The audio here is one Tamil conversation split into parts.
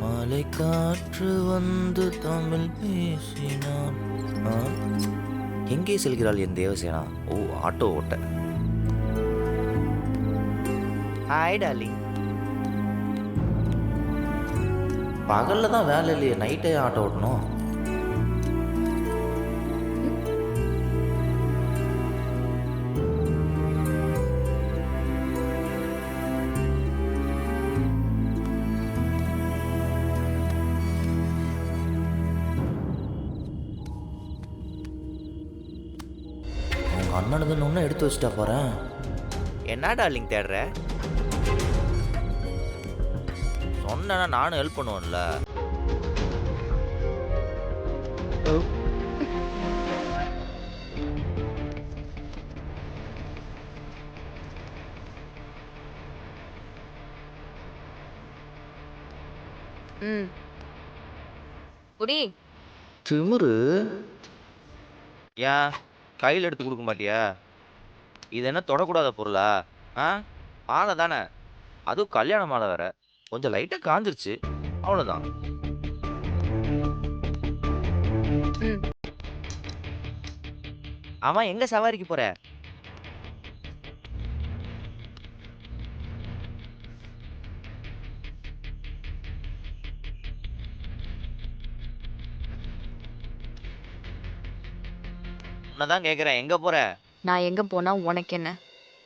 மாலை காற்று வந்து தமிழ் பேசினான். ஆ? எங்கே செல்கிறாள் என் தேவசேனா? ஓ, ஆட்டோ ஓட்ட. Hi darling. பகல்ல தான் வேலை இல்லையே, நைட்டே ஆட்டோ ஓட்டணும். உங்க அண்ணனுக்கு ஒன்றும் எடுத்து வச்சுட்டா போறேன். என்ன டார்லிங் தேடுற? சொன்னா நானும் ஹெல்ப் பண்ணுவேன்ல. ம் குடி. திமிரு. ஏன் கையில் எடுத்து கொடுக்க மாட்டியா? இது என்ன தொடக்கூடாத பொருளா? ஆ, மாலை தானே, அதுவும் கல்யாண மாலை வேற. கொஞ்சம் லைட்டா காஞ்சிருச்சு, அவ்வளவுதான். ம் அவன் எங்க சவாரிக்கு போற? உன்னதான் கேக்குறேன், எங்க போற? நான் எங்க போனா உனக்கு என்ன?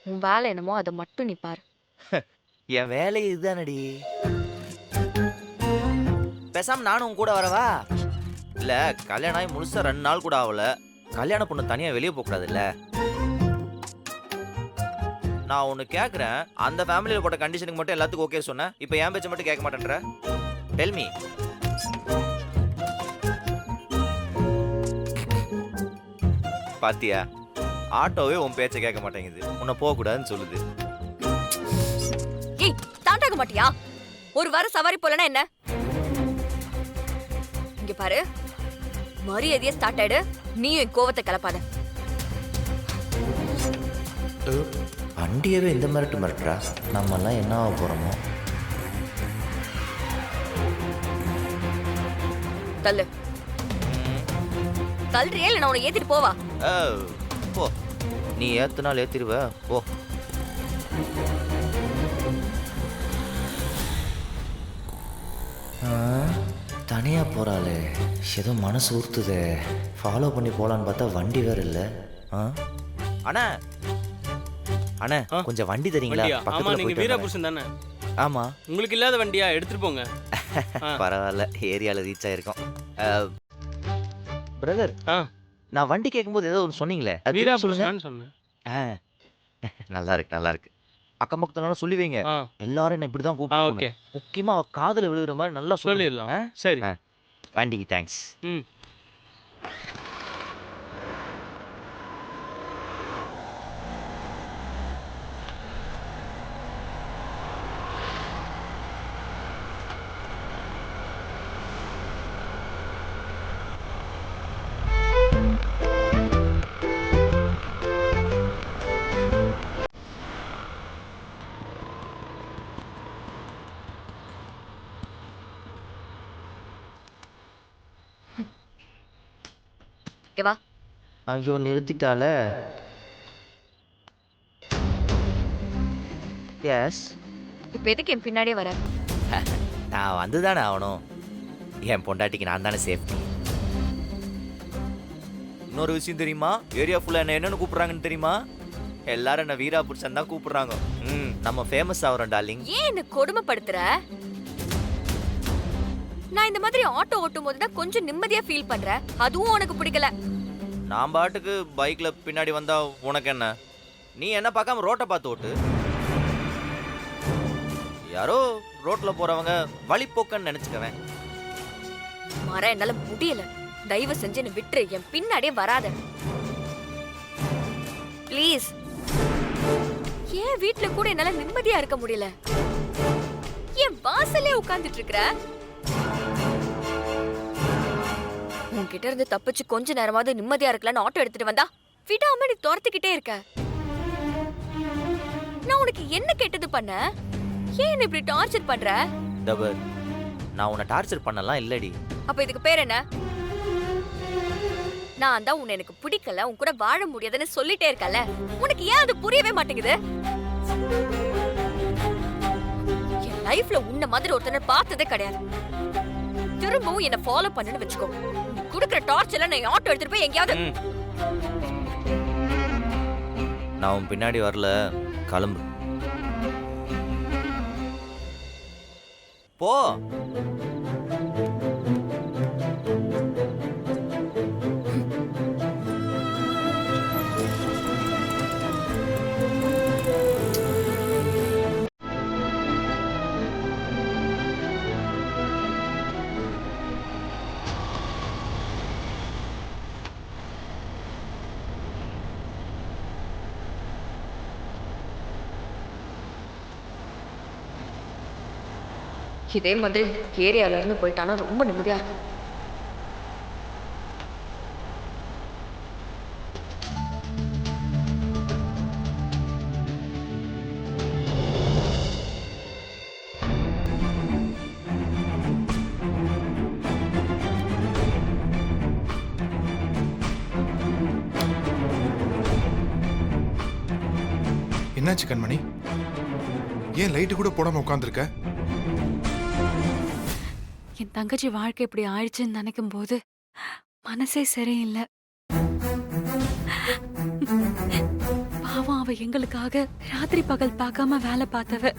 உன் வேலை என்னமோ அதை மட்டும் நீ பாரு. என் வேலை இதுதானடி. பேசாம நானும் உன் கூட வரவா? இல்ல, கல்யாணம் ஆகி முழுசா 2 நாள் கூட ஆகல. கல்யாண பொண்ணு தனியா வெளியே போக கூடாது இல்ல? நான் ஒன்னு கேக்குறேன், அந்த ஃபேமிலியில போட்ட கண்டிஷனுக்கு மட்டும் எல்லாத்துக்கும் ஓகே சொன்னேன். இப்போ என் பேச்ச மட்டும் கேட்க மாட்டேன்ற. Tell me. பாத்தியா, ஆட்டோவே உன் பேச்ச கேட்க மாட்டேங்குது, உன்னை போக கூடாதுன்னு சொல்லுது. ஏய், தாண்டாக மாட்டியா? ஒரு வாரம் சவாரி போலனா என்ன? இங்க பாரு, மரியாதையா ஸ்டார்ட் ஆயிடு. நீயும் என் கோவத்தை கிளப்பாத. வண்டியவே இந்த மிரட்டு மிரட்டுறா. நம்ம எல்லாம் என்ன ஆக போறோமோ? தள்ளு. தள்ளுறியா இல்ல நான் உன்னை ஏத்திட்டு போவா? போ, நீ ஏத்துனாலும் ஏத்திடுவ, போ. தனியா போறாளே, ஏதோ மனசு ஊர்த்துதே. ஃபாலோ பண்ணி போலான்னு பார்த்தா வண்டி வேற இல்ல. அண்ணா அண்ணா, கொஞ்சம் வண்டி தரீங்களா? வண்டியா? ஆமா, பக்கத்துல நீங்க போயிட்டு வீராபுருஷன் தானே? ஆமா. உங்களுக்கு இல்லாத வண்டியா? எடுத்துட்டு போங்க. பரவாயில்ல, ஏரியால ரீச் ஆயிருக்கோம். பிரதர், ஆ, நான் வண்டி கேட்கும்போது ஏதோ ஒன்று சொன்னீங்களே, அது திருப்பி சொல்லுங்க. வீராபுருஷன் சொன்னேன். நல்லா இருக்கு, நல்லா இருக்கு. அக்கம் பக்கத்துல சொல்லி வைங்க, ஆ, எல்லாரும் என்ன இப்படிதான் ஆ, கூப்பிடுவாங்க. ஓகே, முக்கியமா அவ காதுல விழுகிற மாதிரி நல்லா சொல்லிடலாம். சரி. வண்டிக்கு தேங்க்ஸ். ம் இங்க வா. ஐயோ, நிறுத்திட்டால. எஸ். இப்ப எதுக்கு என் பின்னாடியே வர? நான் வந்து தானே ஆகணும். என் பொண்டாட்டிக்கு நான் தானே சேஃப்டி. இன்னொரு விஷயம் தெரியுமா? ஏரியா ஃபுல்லா என்ன என்னன்னு கூப்பிடுறாங்கன்னு தெரியுமா? எல்லாரும் என்ன வீராபுருஷன் தான் கூப்பிடுறாங்க. நம்ம ஃபேமஸ் ஆகிறோம் டார்லிங். ஏன் என்ன கொடுமைப்படுத்துற? நான் இந்த மாதிரி ஆட்டோ ஓட்டும் போது தான் கொஞ்சம் நிம்மதியா ஃபீல் பண்றேன். அதுவும் உனக்கு பிடிக்கல. நான் பாட்டுக்கு பைக்ல பின்னாடி வந்தா உனக்கு என்ன? நீ என்ன பார்க்காம ரோட்டை பார்த்து ஓட்டு. யாரோ ரோட்ல போறவங்க வழிப்போக்கன்னு நினைச்சுக்கவேன். மாறா, என்னால முடியல. தயவு செஞ்சு என்ன விட்டுரு. என் பின்னாடியே வராத ப்ளீஸ். ஏன் வீட்ல கூட என்னால நிம்மதியா இருக்க முடியல? என் வாசல்லே உட்கார்ந்துட்டு இருக்கற. உன்கிட்ட இருந்து தப்பிச்சு கொஞ்ச நேரமாவது நிம்மதியா இருக்கலாம்னு ஆட்டோ எடுத்துட்டு வந்தா விடாம நீ துரத்திக்கிட்டே இருக்க. நான் உனக்கு என்ன கெட்டது பண்ண? ஏன் என்ன இப்படி டார்ச்சர் பண்ற? டபர், நான் உன்னை டார்ச்சர் பண்ணலாம் இல்லடி. அப்ப இதுக்கு பேர் என்ன? நான் தான் உன்னை எனக்கு பிடிக்கல, உன் கூட வாழ முடியாதுன்னு சொல்லிட்டே இருக்கல. உனக்கு ஏன் அது புரியவே மாட்டேங்குது? என் லைஃப்ல உன்ன மாதிரி ஒருத்தனை பார்த்ததே கிடையாது. திரும்பவும் என்ன ஃபாலோ பண்ணுன்னு வச்சுக்கோ. நீ குடுக்குற டார்ச்சர்ல நான் ஆட்டோ எடுத்துட்டு போய் எங்கேயாவது. நான் உன் பின்னாடி வரல, கிளம்பு போ. இதே மாதிரி ஏரியால இருந்து போயிட்டானா ரொம்ப நிம்மதியா இருக்கும். என்னாச்சு கண்மணி? ஏன் லைட்டு கூட போடாம உட்காந்துருக்க? என் தங்கச்சி வாழ்க்கை இப்படி ஆயிடுச்சுன்னு நினைக்கும் போது மனசே சரியில்லை. பாவம், அவ எங்களுக்காக ராத்திரி பகல் பார்க்காம வேலை பார்த்தவ.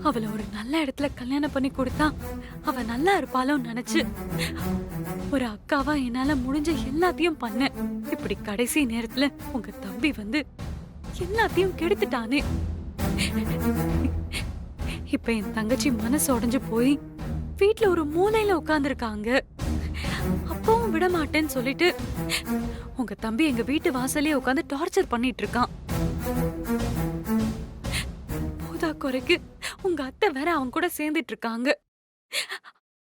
அவளை ஒரு நல்ல இடத்துல கல்யாணம் பண்ணி கொடுத்தா அவ நல்லா இருப்பாளோன்னு நினைச்சு ஒரு அக்காவா என்னால முடிஞ்ச எல்லாத்தையும் பண்ணேன். இப்படி கடைசி நேரத்துல உங்க தம்பி வந்து எல்லாத்தையும் கெடுத்துட்டானே. இப்ப என் தங்கச்சி மனசு உடைஞ்சு போய் வீட்ல ஒரு மூலையில உட்கார்ந்துருக்காங்க. அப்பவும் விட மாட்டேன்னு சொல்லிட்டு உங்க தம்பி எங்க வீட்டு வாசலே உட்கார்ந்து டார்ச்சர் பண்ணிட்டு இருக்கான். போதா குறைக்கு உங்க அத்தை வேற அவன் கூட சேர்ந்துட்டு இருக்காங்க.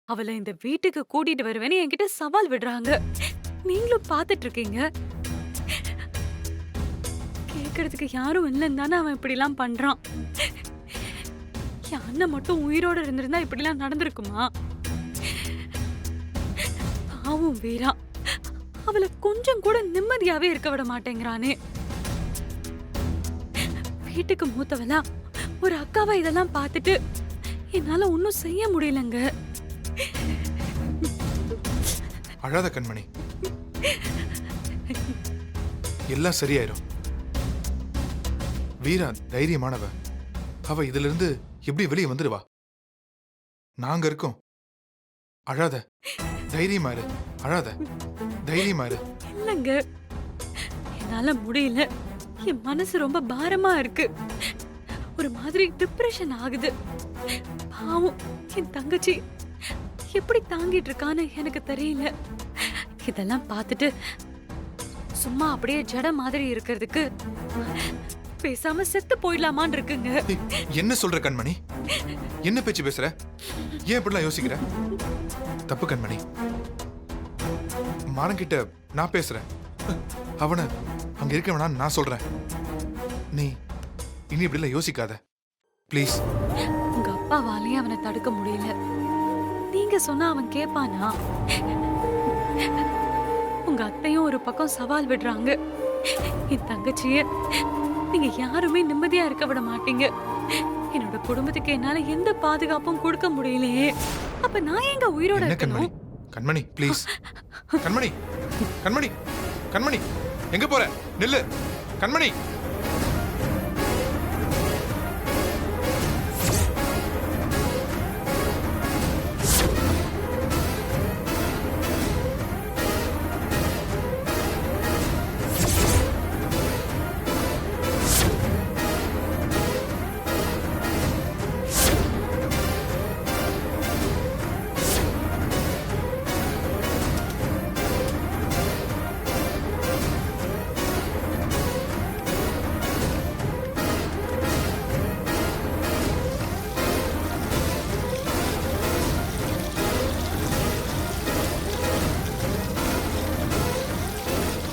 அவளை இந்த வீட்டுக்கு கூட்டிட்டு வருவேன்னு என்கிட்ட சவால் விடுறாங்க. நீங்களும் பாத்துட்டு இருக்கீங்க. கேக்குறதுக்கு யாரும் இல்லைன்னு தானே அவன் இப்படி எல்லாம் பண்றான். என் அண்ணன் மட்டும் உயிரோட இருந்திருந்தா இப்படி எல்லாம் நடந்திருக்குமா? பாவம் வீரா, அவளை கொஞ்சம் கூட நிம்மதியாவே இருக்க விட மாட்டேங்கிறானே. வீட்டுக்கு மூத்தவளா ஒரு அக்காவா இதெல்லாம் பார்த்துட்டு என்னால ஒன்னும் செய்ய முடியலங்க. அழாத கண்மணி, எல்லாம் சரியாயிரும். வீரா தைரியமானவ. அவ இதுல இருந்து எப்படி வெளியே வந்துடுவா? நாங்க இருக்கோம். அழாத, தைரியமா இரு. அழாத, தைரியமா இரு. இல்லங்க, என்னால முடியல. என் மனசு ரொம்ப பாரமா இருக்கு. ஒரு மாதிரி டிப்ரெஷன் ஆகுது. பாவம், என் தங்கச்சி எப்படி தாங்கிட்டு இருக்கான்னு எனக்கு தெரியல. இதெல்லாம் பார்த்துட்டு சும்மா அப்படியே ஜட மாதிரி இருக்கிறதுக்கு பேசாம செத்து போயிடலாமான்னு இருக்குங்க. என்ன சொல்ற கண்மணி? என்ன பேச்சு பேசுற? ஏன் இப்படிலாம் யோசிக்கிற? தப்பு கண்மணி. மாறன்கிட்ட நான் பேசுறேன். அவனை அங்க இருக்கவனா நான் சொல்றேன். நீ இனி இப்படிலாம் யோசிக்காத ப்ளீஸ். உங்க அப்பாவாலேயே அவனை தடுக்க முடியல. நீங்க சொன்னா அவன் கேட்பானா? உங்க அத்தையும் ஒரு பக்கம் சவால் விடுறாங்க. என் தங்கச்சிய நீங்க யாருமே நிம்மதியா இருக்க விட மாட்டீங்க. என்னோட குடும்பத்துக்கு என்னால எந்த பாதுகாப்பும் கொடுக்க முடியலையே. அப்ப நான் எங்க உயிரோட கண்மணி? இருக்கணும்? கண்மணி ப்ளீஸ். கண்மணி, கண்மணி, கண்மணி, எங்க போற? நில்லு கண்மணி.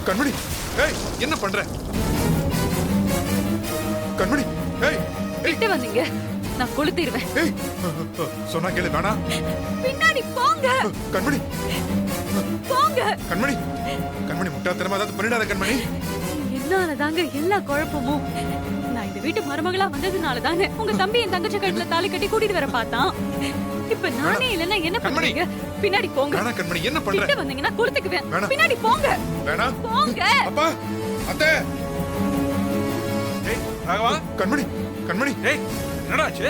கண்மணி, ஏய் என்ன பண்ற? கண்மணி, ஏய் விட்டு வந்தீங்க. நான் கொளுத்திடுவேன். ஏய் சொன்னா கேளு வேணா. பின்னாடி போங்க. கண்மணி போங்க. கண்மணி கண்மணி முட்டாள்தனமா ஏதாவது பண்ணிடாத கண்மணி. என்னாலதாங்க எல்லா குழப்பமும். நான் இந்த வீட்டு மருமகளா வந்ததுனால தானே உங்க தம்பி என் தங்கச்சி கழுத்துல தாலி கட்டி கூட்டிட்டு வர பார்த்தான். இப்ப நானே இல்லன்னா என்ன பண்ணுவீங்க? பின்னாடி போங்க. வேணா கண்மணி என்ன பண்ற? கிட்ட வந்தீங்கன்னா கொளுத்துக்குவேன். வேணாம். பின்னாடி போங்க. வேணா. போங்க. அப்பா அத்தை. ஏய் ராகவா, கண்மணி கண்மணி ஏய் என்னடா ஆச்சு?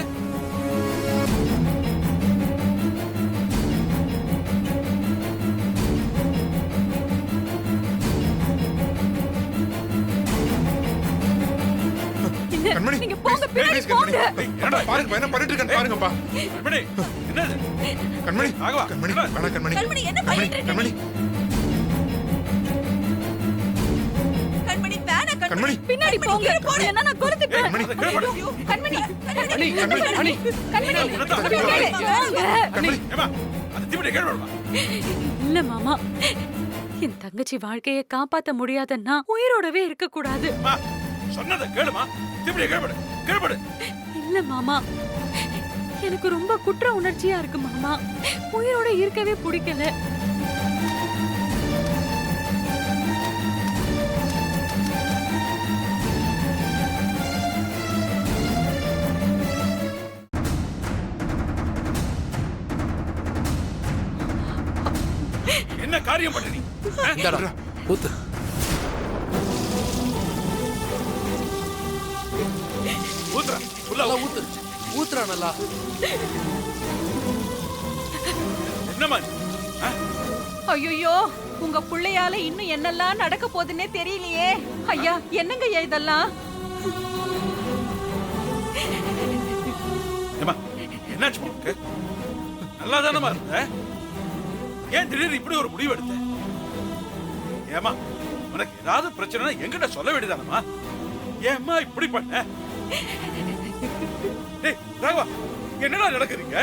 இல்ல, கண்மணி நீங்க போங்க. பின்னாடி போங்க. ஏய் என்னடா பாருங்க என்ன பண்ணிட்டு இருக்கேன் பாருங்கப்பா. கண்மணி என்னது? கண்மணி ராகவா, கண்மணி என்ன? வேணா கண்மணி. கண்மணி, என்ன கண்மணி பண்ணிட்டு இருக்க கண்மணி கண்மணி வேணா கண்மணி பின்னாடி போங்க. என்ன நான் கொளுத்துப்பேன். கண்மணி கண்மணி அண்ணி, அண்ணி, கண்மணி என்னடா? போங்க. கண்மணி ஏமா அந்த தீபத்தை கேடு வேணுமா? இல்ல மாமா, என் தங்கச்சி வாழ்க்கையை காப்பாத்த முடியாதன்னா உயிரோடவே இருக்க கூடாது. அம்மா, சொன்னதை கேளுமா. தீபத்தை கேள்படு கேள்படு. இல்ல மாமா, எனக்கு ரொம்ப குற்ற உணர்ச்சியா இருக்கு மாமா. உயிரோட இருக்கவே பிடிக்கல. என்ன காரியம் பண்ண நீ? இந்தாடா ஊத்து. ஊத்துறா உள்ள நல்லா ஊத்து. ஊத்துறா நல்லா. என்னம்மா நீ? ஆ? ஐயோ, உங்க புள்ளையால இன்னும் என்னெல்லாம் நடக்க போகுதுன்னே தெரியலையே. ஐயா, என்னங்க ஐயா இதெல்லாம்? ஏம்மா, என்னாச்சு உனக்கு? நல்லா தானமா இருந்த? ஏன் திடீர்னு இப்படி ஒரு முடிவு எடுத்த? ஏமா உனக்கு ஏதாவது பிரச்சனை என்கிட்ட சொல்ல வேண்டியதானமா? ஏம்மா இப்படி பண்ண? டேய் ராகவா, என்னடா நடக்குறீங்க?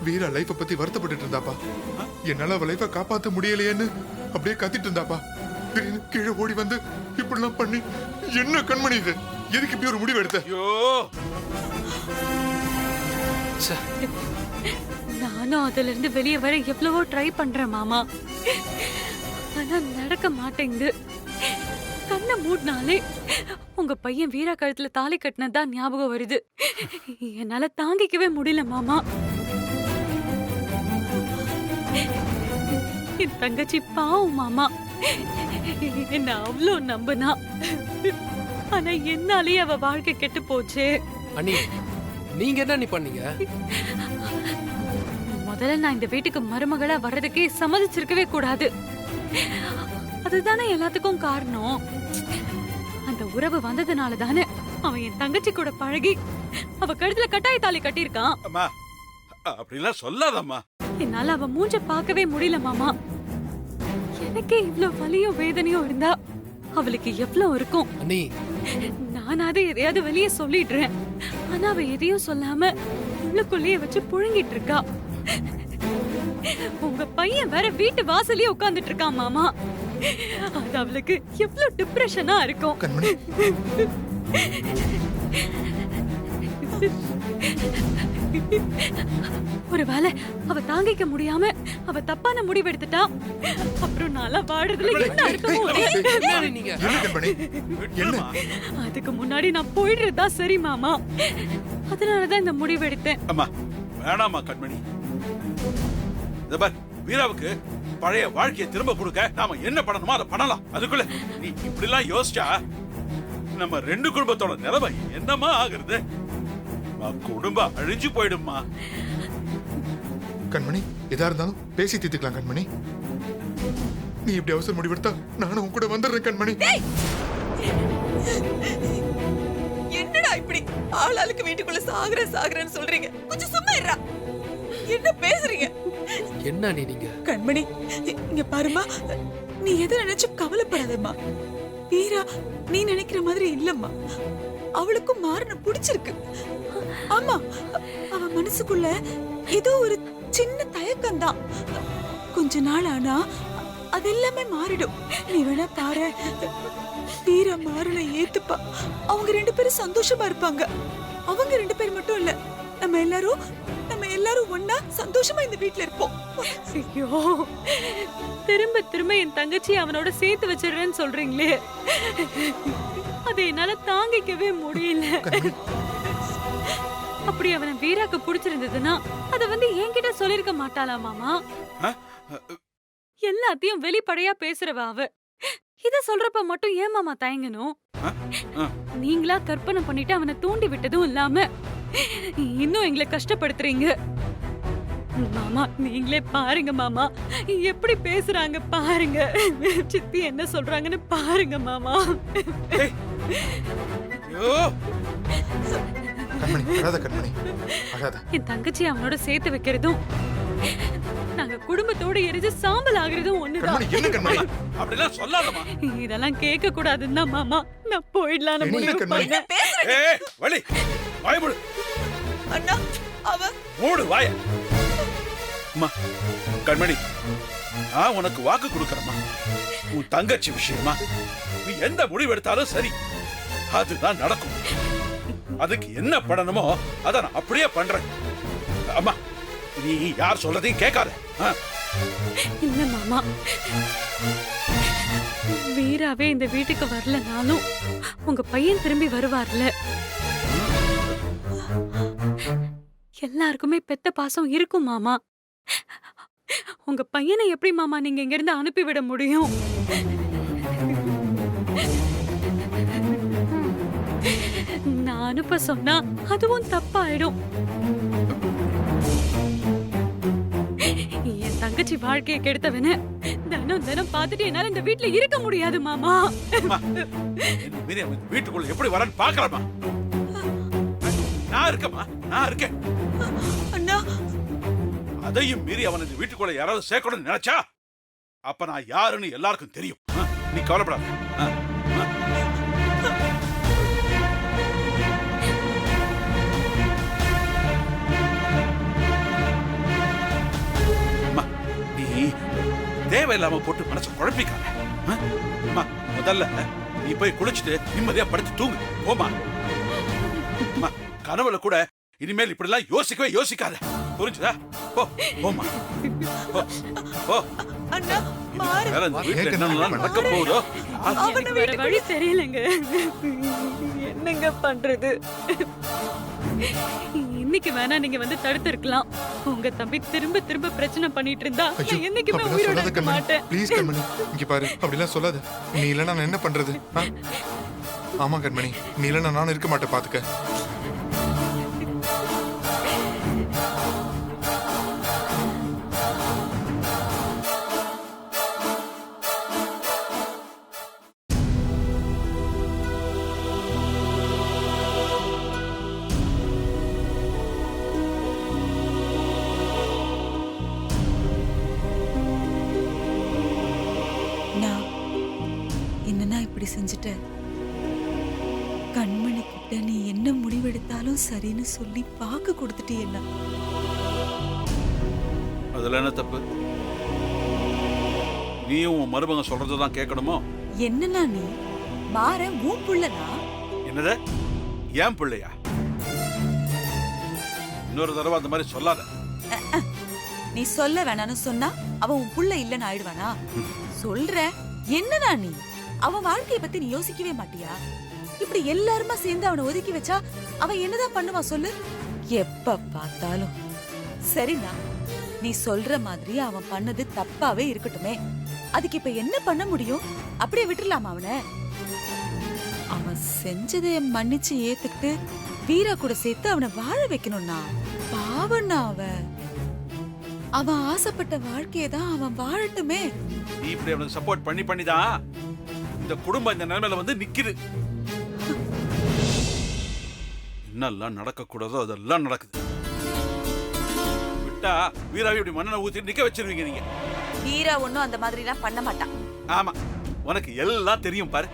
வீரா லைஃப பத்தி வருத்தப்பட்டு இருந்தாப்பா. என்னால அவ லைஃப காப்பாத்த முடியலையேன்னு அப்படியே கத்திட்டு இருந்தாப்பா. திடீர்னு கீழே ஓடி வந்து இப்படிலாம் பண்ணி என்ன கண்மணி இது? எதுக்கு இப்படி ஒரு முடிவு எடுத்த? ஐயோ, நானும் அதுல இருந்து வெளியே வர எவ்வளவோ ட்ரை பண்றேன் மாமா. ஆனா நடக்க மாட்டேங்குது. கண்ணை மூடினாலே உங்க பையன் வீரா கழுத்துல தாலி கட்டினதான் ஞாபகம் வருது. என்னால தாங்கிக்கவே முடியல மாமா. என் தங்கச்சி பாவம் மாமா. என்ன அவ்வளோ நம்புனா. ஆனா என்னாலே அவ வாழ்க்கை கெட்டு போச்சு. அண்ணி, நீங்க என்ன நீ பண்ணீங்க? முதல்ல நான் இந்த வீட்டுக்கு மருமகளா வர்றதுக்கே சம்மதிச்சிருக்கவே கூடாது. அதுதானே எல்லாத்துக்கும் காரணம். அந்த உறவு வந்ததுனால தானே அவன் என் தங்கச்சி கூட பழகி அவ கழுத்துல கட்டாய தாலி கட்டியிருக்கான். அம்மா அப்படிலாம் சொல்லாதம்மா. என்னால அவ மூஞ்ச பார்க்கவே முடியல மாமா. எனக்கே இவ்ளோ வலியும் வேதனையும் இருந்தா அவளுக்கு எவ்வளவு இருக்கும். அண்ணி, நானாவது எதையாவது வெளியே சொல்லிடுறேன். ஆனா அவ எதையும் சொல்லாம உள்ளுக்குள்ளேயே வச்சு புழுங்கிட்டு இருக்கா. உங்க பையன் வேற வீட்டு வாசல்லயே உட்கார்ந்துட்டு இருக்கான் மாமா. அது அவளுக்கு எவ்வளவு டிப்ரெஷனா இருக்கும். கண்மணி ஒருவேளை அவ தாங்கிக்க முடியாம அவ தப்பான முடிவு எடுத்துட்டா அப்புறம் நாளா வாடுறதுல என்ன அர்த்தமும் இல்லை. என்ன நீங்க? என்ன கண்மணி விட்டுருமா. அதுக்கு முன்னாடி நான் போயிடுறதா சரி மாமா. அதனாலதான் இந்த முடிவு எடுத்தேன். அம்மா வேணாமா கண்மணி. இத பார், வீராவுக்கு பழைய வாழ்க்கையை திரும்ப கொடுக்க நாம என்ன பண்ணணுமோ அதை பண்ணலாம். அதுக்குள்ள நீ இப்படி எல்லாம் யோசிச்சா நம்ம ரெண்டு குடும்பத்தோட நிலைமை என்னமா ஆகுறது? குடும்பம் அழிஞ்சு போயிடுமா. கண்மணி எதா இருந்தாலும் பேசி தீர்த்துக்கலாம் கண்மணி. நீ இப்படி அவசர முடிவெடுத்தா நானும் உன் கூட வந்துடுறேன் கண்மணி. என்னடா இப்படி ஆளாளுக்கு வீட்டுக்குள்ள சாகுறேன்னு சொல்றீங்க? கொஞ்சம் சும்மா இருடா. என்ன பேசுறீங்க? என்ன நீ நீங்க? கண்மணி இங்க பாருமா, நீ எதை நினைச்சு கவலைப்படாதம்மா. வீரா நீ நினைக்கிற மாதிரி இல்லம்மா. அவளுக்கும் மாறன பிடிச்சிருக்கு. ஆமா, அவ மனசுக்குள்ள ஏதோ ஒரு சின்ன தயக்கம் தான். கொஞ்ச நாள் ஆனா அது எல்லாமே மாறிடும். நீ வேணா பாரு, வீரா மாறனை ஏத்துப்பா. அவங்க ரெண்டு பேரும் சந்தோஷமா இருப்பாங்க. அவங்க ரெண்டு பேர் மட்டும் இல்ல, நம்ம எல்லாரும் ஒண்ணா சந்தோஷமா இந்த வீட்ல இருப்போம். ஐயோ, திரும்ப திரும்ப என் தங்கச்சி அவனோட சேர்த்து வச்சிடுறேன்னு சொல்றீங்களே, அதை என்னால தாங்கிக்கவே முடியல. அப்படி அவனை வீராக்கு பிடிச்சிருந்ததுன்னா அத வந்து என்கிட்ட சொல்லிருக்க மாட்டாளா மாமா? எல்லாத்தையும் வெளிப்படையா பேசுறவ அவ. இத சொல்றப்ப மட்டும் ஏன் மாமா தயங்கணும்? நீங்களா கற்பனை பண்ணிட்டு அவனை தூண்டி விட்டதும் இல்லாம இன்னும் எங்களை கஷ்டப்படுத்துறீங்க. மாமா நீங்களே பாருங்க மாமா, எப்படி பேசுறாங்க பாருங்க. சித்தி என்ன சொல்றாங்கன்னு பாருங்க மாமா. என் தங்கச்சி அவனோட சேர்த்து வைக்கிறதும் நாங்க குடும்பத்தோட எரிஞ்சு சாம்பல் ஆகுறதும் ஒண்ணுதான். இதெல்லாம் கேட்க கூடாதுன்னா மாமா நான் போயிடலாம். அண்ணா அவ மூடு வாய. அம்மா கண்மணி, நான் உனக்கு வாக்கு கொடுக்கறமா, உன் தங்கச்சி விஷயமா நீ எந்த முடிவு எடுத்தாலும் சரி, அதுதான் நடக்கும். அதுக்கு என்ன பண்ணணுமோ அத நான் அப்படியே பண்றேன். அம்மா நீ யார் சொல்றதையும் கேட்காத. இல்ல மாமா, வீராவே இந்த வீட்டுக்கு வரலனாலும் உங்க பையன் திரும்பி வருவார்ல. எல்லாருக்குமே பெத்த பாசம் இருக்கும் மாமா. உங்க பையனை எப்படி மாமா நீங்க இங்க இருந்து அனுப்பிவிட முடியும்? நான் அனுப்ப சொன்னா அதுவும் தப்பாயிடும். என் தங்கச்சி வாழ்க்கையை கெடுத்தவன தினம் தினம் பார்த்துட்டு என்னால இந்த வீட்டுல இருக்க முடியாது மாமா. வீட்டுக்குள்ள எப்படி வரன்னு பாக்கலாமா? நான் இருக்கமா, நான் இருக்கேன். அண்ணா அதையும் மீறி அவன் இந்த வீட்டுக்குள்ள யாராவது சேர்க்கணும்னு நினைச்சா அப்ப நான் யாருன்னு எல்லாருக்கும் தெரியும். நீ கவலைப்படாத. நீ தேவையில்லாம போட்டு மனசை குழப்பிக்காத. முதல்ல நீ போய் குளிச்சுட்டு நிம்மதியா படுத்து தூங்கு. போமா, கனவுல கூட இனிமேல் இப்படி எல்லாம் யோசிக்காத. புரிஞ்சுதா? போ போமா போ. அண்ணா மாறு. நடக்க போதோ வேற வழி தெரியலங்க. என்னங்க பண்றது? இன்னைக்கு வேணா நீங்க வந்து தடுத்து இருக்கலாம். உங்க தம்பி திரும்ப திரும்ப பிரச்சனை பண்ணிட்டு இருந்தா நான் என்னைக்குமே உயிரோட இருக்க மாட்டேன். ப்ளீஸ் கண்மணி, இங்க பாரு, அப்படிலாம் சொல்லாத. நீ இல்லைன்னா நான் என்ன பண்றது? ஆமா கண்மணி, நீ இல்லைன்னா நானும் இருக்க மாட்டேன். பாத்துக்க. இப்படி செஞ்சுட்ட. கண்மணி கிட்ட நீ என்ன முடிவெடுத்தாலும் சரின்னு சொல்லி பாக்கு கொடுத்துட்டு என்ன? அதுல என்ன தப்பு? நீயும் உன் மருமகன் சொல்றதுதான் கேட்கணுமோ? என்னன்னா நீ மாற உன் புள்ளனா? என்னது ஏன் பிள்ளையா? இன்னொரு தடவை அந்த மாதிரி சொல்லாத. நீ சொல்ல வேணான்னு சொன்னா அவன் உன் புள்ள இல்லன்னு ஆயிடுவானா? சொல்ற என்னன்னா நீ அவன் வாழ்க்கைய பத்தி நீ யோசிக்கவே மாட்டியா? இப்படி எல்லாருமா சேர்ந்து அவனை ஒதுக்கி வச்சா அவன் என்னதான் பண்ணுவான் சொல்லு? எப்ப பார்த்தாலும் சரிண்ணா, நீ சொல்ற மாதிரி அவன் பண்ணது தப்பாவே இருக்கட்டுமே. அதுக்கு இப்ப என்ன பண்ண முடியும்? அப்படியே விட்டுறலாமா அவனை? அவன் செஞ்சதை மன்னிச்சு ஏத்துக்கிட்டு வீரா கூட சேர்த்து அவனை வாழ வைக்கணும்னா பாவண்ணா. அவன் ஆசைப்பட்ட வாழ்க்கையதான் அவன் வாழட்டுமே. நீ இப்படி அவனுக்கு சப்போர்ட் பண்ணிதான் இந்த குடும்பம் இந்த நிலைமையில வந்து நிக்குது. என்னெல்லாம் நடக்க கூடாதோ அதெல்லாம் நடக்குது. விட்டா வீராவை இப்படி மண்ணெண்ண ஊத்தி நிக்க வச்சிருவீங்க நீங்க. வீரா ஒண்ணும் அந்த மாதிரி எல்லாம் பண்ண மாட்டான். ஆமா, உனக்கு எல்லாம் தெரியும் பாரு.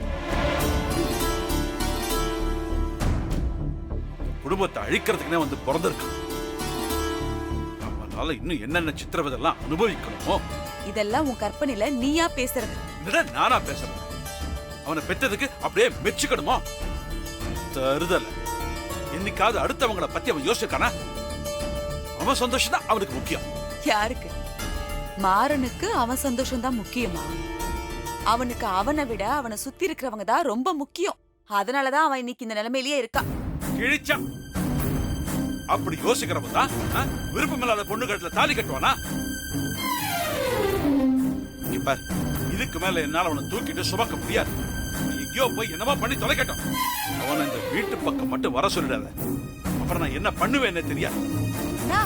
குடும்பத்தை அழிக்கிறதுக்குனே வந்து பிறந்திருக்கான். அவனால இன்னும் என்னென்ன சித்திரவதெல்லாம் அனுபவிக்கணுமோ. இதெல்லாம் உன் கற்பனையில நீயா பேசுறது? நானா பேசுறது? அவனை பெற்றதுக்கு அப்படியே மெச்சுக்கணுமோ? தருதல என்னைக்காவது அடுத்தவங்களை பத்தி அவன் யோசிக்கானா? அவன் சந்தோஷம் தான் அவனுக்கு முக்கியம். யாருக்கு? மாறனுக்கு அவன் சந்தோஷம் தான் முக்கியமா? அவனுக்கு அவனை விட அவனை சுத்தி இருக்கிறவங்க தான் ரொம்ப முக்கியம். அதனாலதான் அவன் இன்னைக்கு இந்த நிலைமையிலேயே இருக்கான். கிழிச்சான். அப்படி யோசிக்கிறவன் தான் விருப்பம் இல்லாத பொண்ணு கழுத்துல தாலி கட்டுவானா? நீ பார், இதுக்கு மேல என்னால அவனை தூக்கிட்டு சுமக்க முடியாது. எங்கேயோ போய் என்னவா பண்ணி தொலைக்கட்டும். அவனை இந்த வீட்டு பக்கம் மட்டும் வர சொல்லிடாத. அப்புறம் நான் என்ன பண்ணுவேன்னு தெரியாது. அண்ணா,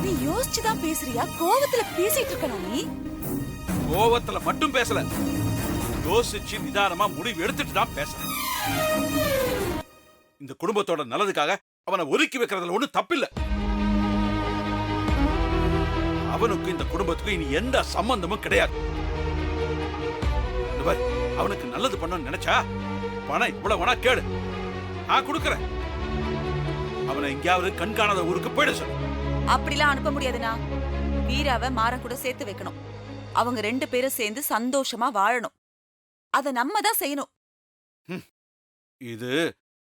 நீ யோசிச்சுதான் பேசுறியா? கோவத்துல பேசிட்டு இருக்கணும். நீ கோவத்துல மட்டும் பேசல, யோசிச்சு நிதானமா முடிவு எடுத்துட்டு தான் பேசுறேன். இந்த குடும்பத்தோட நல்லதுக்காக அவனை ஒதுக்கி வைக்கிறதுல ஒண்ணு தப்பில்லை. அவனுக்கு இந்த குடும்பத்துக்கு இனி எந்த சம்பந்தமும் கிடையாது. இந்த பாரு, அவனுக்கு நல்லது பண்ணணும்னு நினைச்சா பணம் இவ்வளவு வேணா கேடு, நான் கொடுக்கறேன். அவனை எங்கேயாவது கண்காணாத ஊருக்கு போயிட சொல்லு. அப்படிலாம் அனுப்ப முடியாதுண்ணா. வீராவை மாறன் கூட சேர்த்து வைக்கணும். அவங்க 2 பேரும் சேர்ந்து சந்தோஷமா வாழணும். அத நம்ம தான் செய்யணும். இது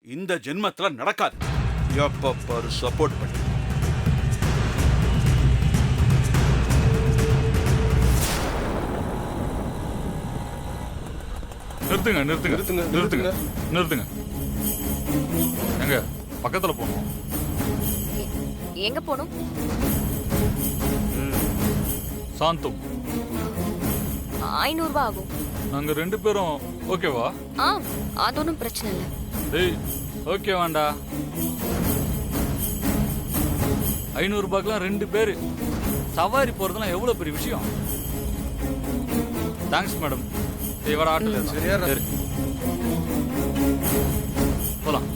இந்த ஜென்மத்துல நடக்காது. எப்ப பாரு சப்போர்ட் பண்ணி. நிறுத்துங்க நிறுத்துங்க நிறுத்துங்க நிறுத்துங்க நிறுத்துங்க. எங்க பக்கத்துல போனோம். எங்க போகணும்? சாந்தம், 500 ரூபாய் ஆகும். நாங்க 2 பேரும் ஓகேவா? அது ஒன்றும் பிரச்சனை இல்லை. டேய் ஓகே வேண்டா. 500 ரூபாய்க்குலாம் 2 பேரு சவாரி போறதுலாம் எவ்வளவு பெரிய விஷயம். Thanks madam. இவட ஆட்டோல சரியா போலாம்.